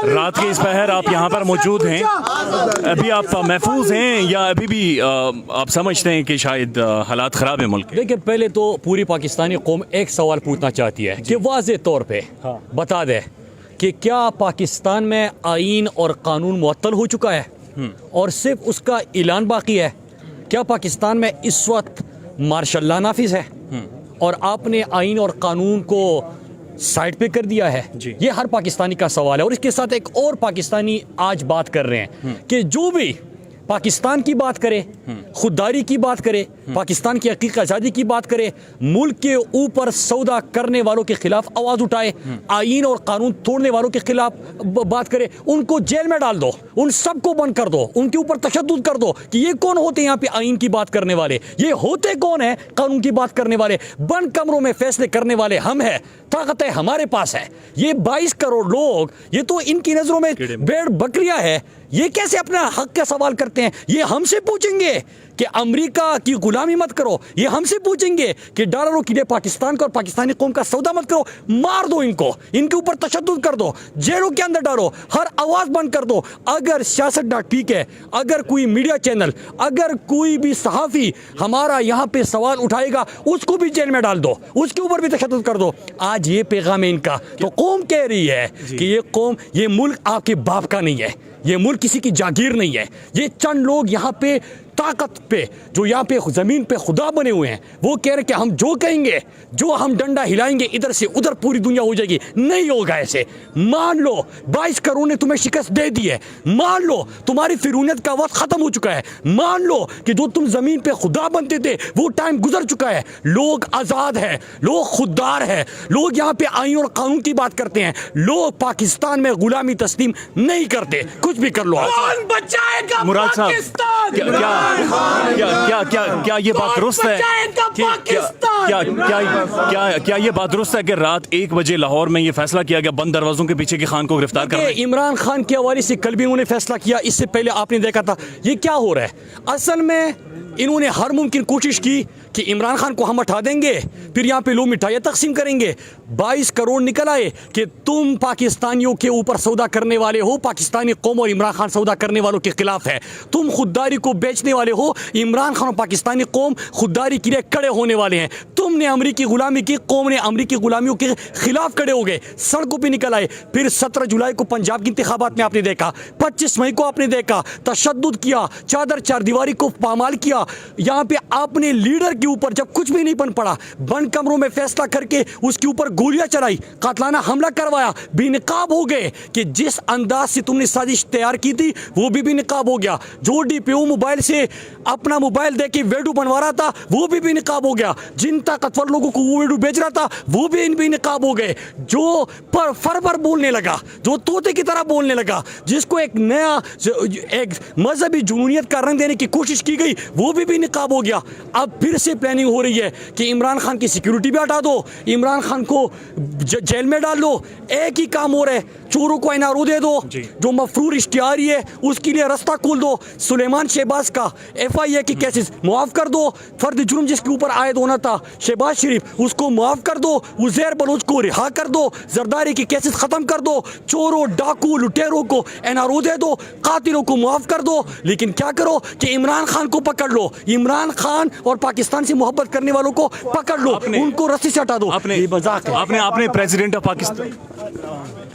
رات کے اس پہر آپ یہاں پر موجود ہیں، ابھی آپ محفوظ ہیں یا ابھی بھی آپ سمجھتے ہیں کہ شاید حالات خراب ہیں ملک کے؟ دیکھیں، پہلے تو پوری پاکستانی قوم ایک سوال پوچھنا چاہتی ہے کہ واضح طور پہ بتا دے کہ کیا پاکستان میں آئین اور قانون معطل ہو چکا ہے اور صرف اس کا اعلان باقی ہے؟ کیا پاکستان میں اس وقت مارشل لا نافذ ہے اور آپ نے آئین اور قانون کو سائڈ پہ کر دیا ہے؟ یہ ہر پاکستانی کا سوال ہے۔ اور اس کے ساتھ ایک اور پاکستانی آج بات کر رہے ہیں کہ جو بھی پاکستان کی بات کرے، خودداری کی بات کرے، پاکستان کی حقیقی آزادی کی بات کرے، ملک کے اوپر سودا کرنے والوں کے خلاف آواز اٹھائے، آئین اور قانون توڑنے والوں کے خلاف بات کرے، ان کو جیل میں ڈال دو، ان سب کو بند کر دو، ان کے اوپر تشدد کر دو کہ یہ کون ہوتے ہیں یہاں پہ آئین کی بات کرنے والے، یہ ہوتے کون ہیں قانون کی بات کرنے والے؟ بند کمروں میں فیصلے کرنے والے ہم ہیں، طاقتیں ہمارے پاس ہے۔ یہ 22 کروڑ لوگ، یہ تو ان کی نظروں میں بھیڑ بکریاں ہے، یہ کیسے اپنا حق کا سوال کرتے ہیں؟ یہ ہم سے پوچھیں گے کہ امریکہ کی غلامی مت کرو، یہ ہم سے پوچھیں گے کہ ڈالروں کے لیے پاکستان کا اور پاکستانی قوم کا سودا مت کرو، مار دو ان کو، ان کے اوپر تشدد کر دو، جیلوں کے اندر ڈالو، ہر آواز بند کر دو۔ اگر سیاست ڈا ٹھیک ہے، اگر کوئی میڈیا چینل، اگر کوئی بھی صحافی ہمارا یہاں پہ سوال اٹھائے گا، اس کو بھی جیل میں ڈال دو، اس کے اوپر بھی تشدد کر دو۔ آج یہ پیغام ہے ان کا۔ تو قوم کہہ رہی ہے کہ یہ قوم، یہ ملک آپ کے باپ کا نہیں ہے، یہ ملک کسی کی جاگیر نہیں ہے، یہ چند لوگ یہاں پہ طاقت پہ، جو یہاں پہ زمین پہ خدا بنے ہوئے ہیں، وہ کہہ رہے کہ ہم جو کہیں گے، جو ہم ڈنڈا ہلائیں گے ادھر سے ادھر پوری دنیا ہو جائے گی۔ نہیں ہوگا ایسے۔ مان لو 22 کروڑ نے تمہیں شکست دے دی ہے، مان لو تمہاری فرعونیت کا وقت ختم ہو چکا ہے، مان لو کہ جو تم زمین پہ خدا بنتے تھے وہ ٹائم گزر چکا ہے۔ لوگ آزاد ہیں، لوگ خوددار ہیں، لوگ یہاں پہ آئین اور قانون کی بات کرتے ہیں، لوگ پاکستان میں غلامی تسلیم نہیں کرتے۔ کچھ بھی کر لو۔ مراد صاحب، کیا یہ بات درست ہے؟ کیا یہ بات درست ہے کہ رات 1 بجے لاہور میں یہ فیصلہ کیا گیا بند دروازوں کے پیچھے کہ خان کو گرفتار کرنا ہے؟ عمران خان کے حوالے سے کل بھی انہوں نے فیصلہ کیا، اس سے پہلے آپ نے دیکھا تھا۔ یہ کیا ہو رہا ہے؟ اصل میں انہوں نے ہر ممکن کوشش کی کہ عمران خان کو ہم ہٹا دیں گے، پھر یہاں پہ لوگ مٹھائیاں تقسیم کریں گے۔ 22 کروڑ نکل آئے کہ تم پاکستانیوں کے اوپر سودا کرنے والے ہو، پاکستانی قوم اور عمران خان سودا کرنے والوں کے خلاف ہے۔ تم خودداری کو بیچنے والے ہو، عمران خان اور پاکستانی قوم خودداری کے لیے کھڑے ہونے والے ہیں۔ تم نے امریکی غلامی کی، قوم نے امریکی غلامیوں کے خلاف کھڑے ہو گئے، سڑکوں پہ نکل آئے۔ پھر 17 جولائی کو پنجاب کے انتخابات میں آپ نے دیکھا، 25 مئی کو آپ نے دیکھا، تشدد کیا، چادر چار دیواری کو پامال کیا۔ یہاں پہ آپ نے لیڈر کے اوپر جب کچھ بھی نہیں بن پڑا، بند کمروں میں فیصلہ کر کے اس کے اوپر گولیاں چلائی، قاتلانہ حملہ کروایا، بے نقاب ہو گئے کہ جس انداز سے تم نے سازش تیار کی تھی وہ بھی بے نقاب ہو گیا۔ جو ڈی پی او موبائل سے اپنا موبائل دے کے ویڈیو بنوا رہا تھا وہ بھی بے نقاب ہو گیا۔ جن طاقتور لوگوں کو وہ ویڈیو بیچ رہا تھا وہ بھی بے نقاب ہو گئے۔ جو فر بولنے لگا، جو طوطے کی طرح بولنے لگا، جس کو ایک نیا ایک مذہبی جنونیت کا رنگ دینے کی کوشش کی گئی وہ بھی نقاب ہو گیا۔ اب پھر سے پلاننگ ہو رہی ہے کہ عمران خان کی سیکیورٹی بھی ہٹا دو، عمران خان کو جیل میں ڈال دو۔ ایک ہی کام ہو رہا ہے، چوروں کو NRO دے دو، جو مفرور اشتہاری ہے اس کے لیے رستہ کھول دو۔ سلیمان شہباز کا FIA کے کیسز معاف کر دو، فرد جرم جس کے اوپر عائد ہونا تھا شہباز شریف اس کو معاف کر دو، عزیر بلوچ کو رہا کر دو، زرداری کے کیسز ختم کر دو، چوروں ڈاکو لٹیروں کو NRO دے دو، قاتلوں کو معاف کر دو۔ لیکن کیا کرو کہ عمران خان کو پکڑ لو، عمران خان اور پاکستان سے محبت کرنے والوں کو پکڑ لو، ان کو رسی سے ہٹا دو۔ یہ مذاق ہے۔ آپ نے پریزیڈنٹ آف پاکستان